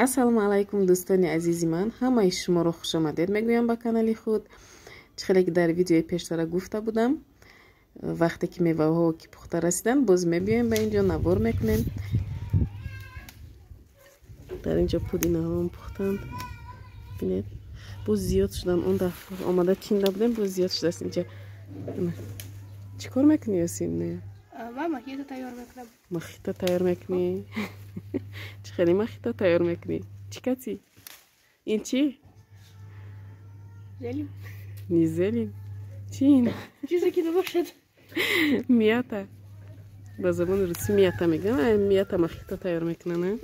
ассалому алайкум дӯстони азизи ман, ҳамаи шуморо хушомадед мегӯям ба канали худ. Чихеле ки дар видеои пештара гуфта будам, вақте ки меваҳо ки пухта расиданд, боз мебиёем ба инҷо навор мекунем. дар инҷо пудинаҳоам пухтанд, бинед, боз зиёд шуданд. Он дафъа омада чинда будем, боз зиёд шудааст инҷа. Чӣ кор мекунӣ Ёсин? Ман мохито тайёр мекунам. Мохито тайёр мекунӣ? Чӣ хеле мохито тайёр мекунӣ? Чӣ кати? Ин чӣ? Зелень. Не зелень. Чӣ ин? Чизе ки набошад. Мята. Ба забони руси мята мегӯям. Мята мохито тайёр мекунанд.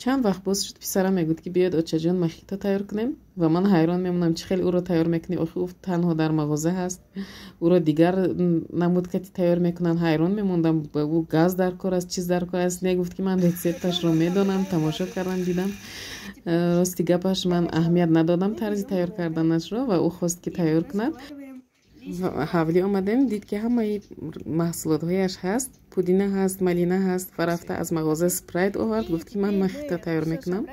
Чанд вақт боз шуд писарам мегӯд ки биёед очаҷон мохито тайёр кунем ва ман ҳайрон мемонам чӣ хеле ӯро тайёр мекунӣ. Охи ӯ танҳо дар мағоза ҳаст, ӯро дигар намудкати тайёр мекунанд. ҳайрон мемондам, ба ӯ газ дар кор аст, чиз дар кор аст. Мегуфт ки ман рецепташро медонам, тамошо кардам, дидам. Рости гапаш ман аҳамият надодам тарзи тайёр карданашро ва ӯ хост ки тайёр кунад. ҳавлӣ омадем, дид ки ҳамаи маҳсулотҳояш ҳаст. Пудина ҳаст, малина ҳаст ва рафта аз мағоза спрайт овард. Гуфт ки ман мохито тайёр мекунам.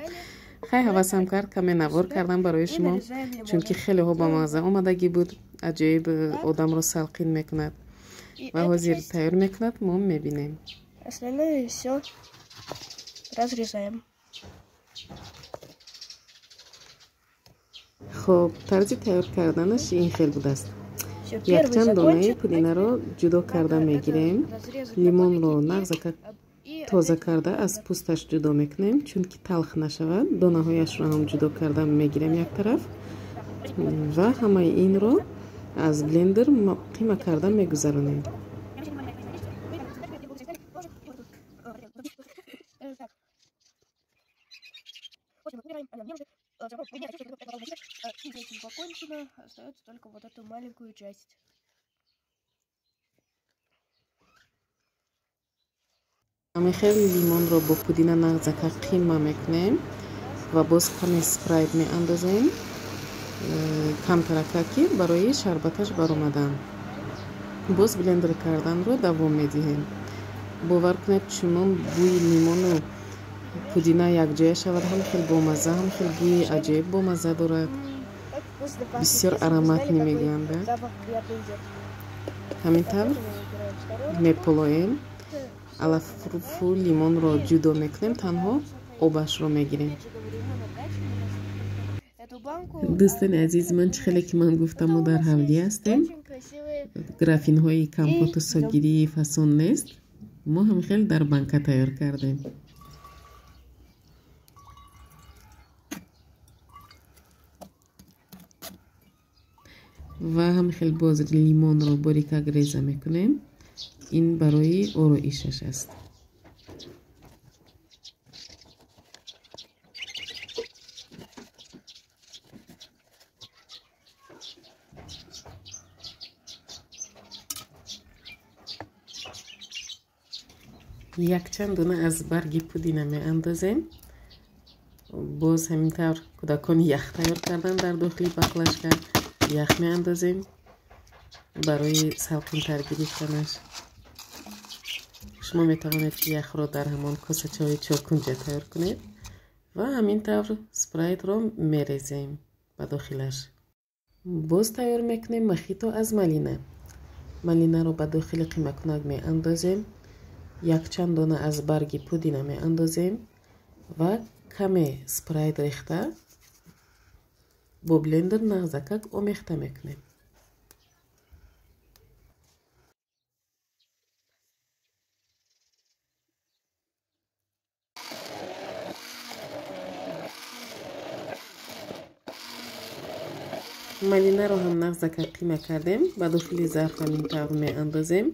хай ҳавасам кард, каме навор кардам барои шумо, чунки хелеҳо ба маза омадагӣ буд. Аҷоиб одамро салқин мекунад ва ҳозир тайёр мекунад. Мо мебинем. Остальное всё разрезаем. хоб, тарзи тайёр карданаш ин хел будааст. Якчанд донаи пудинаро ҷудо карда мегирем. Лимонро нағзака тоза карда аз пӯсташ ҷудо мекунем, чунки талх нашавад. Донаҳояшро ҳам ҷудо карда мегирем як тараф ва ҳамаи инро аз блендер қима карда мегузаронем. Закончено, остается только вот эту маленькую часть. ҳамин хеле лимонро бо пудина нағзака қима мекунем ва боз каме спрайт меандозем, камтарака ки барои шарбаташ баромадан. боз блендер карданро давом медиҳем. бовар кунед, чунон бӯи лимону пудина якҷоя шавад. ҳам хел бомаза, ҳам хел бӯи аҷоиб бомаза дорад. бисёр ароматни мегӯям. ҳамин тавр меполоем. алафурфу лимонро ҷудо мекунем, танҳо обашро мегирем. дӯстони азизи ман, чӣ хеле ки ман гуфтам, мо дар ҳавлӣ ҳастем. графинҳои компоту согирии фасон нест. мо ҳам хел дар банка тайёр кардем. ва ҳам хел боз лимонро борикак реза мекунем. ин барои ороишаш аст. якчанд дона аз барги пудина меандозем. боз ҳамин тавр кӯдакони ях тайёр кардан дар дохили баклажка ях меандозем барои салқинтар гирифтанаш. шумо метавонед ки яхро дар ҳамон косачаҳои чоркунҷа тайёр кунед ва ҳамин тавр спрайтро мерезем ба дохилаш. боз тайёр мекунем мохито аз малина. малинаро ба дохили қимакунак меандозем. якчанд дона аз барги пудина меандозем ва каме спрайт рехта бо блендер нағзакак омехта мекунем. малинаро ҳам нағзака қима кардем, ба дохили зарф ҳамин тавр меандозем.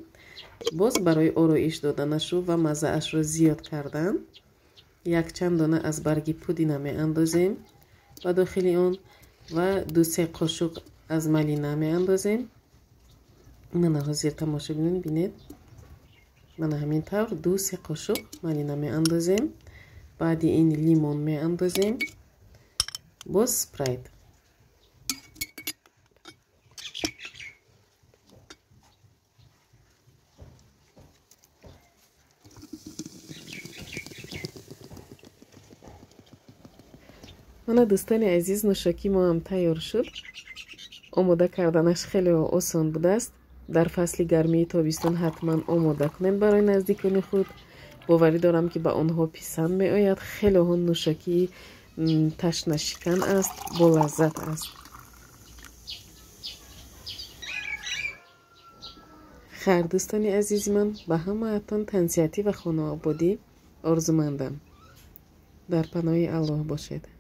боз барои ороиш доданашу ва маззаашро зиёд кардан якчанд дона аз барги пудина меандозем ба дохили он ва 2-3 қошуқ аз малина меандозем. мана ҳозир тамошо бинед, бинед. мана ҳамин тавр 2-3 қошуқ малина меандозем. баъди ин лимон меандозем. боз спрайт. مانا دوستانی عزیز نوشاکی ما هم تیار شد. آماده کردنش خیلی آسان بوده است. در فصل گرمی تابستان حتما آماده کنین برای نزدیکان خود. باوری دارم که به آنها پسند می آید. خیلی ها نوشاکی تشنه شکن است، با لذت است. خیر دوستانی عزیز من، به همه‌تان تنسیتی و خانه آبادی آرزومندم. در پناه الله باشید.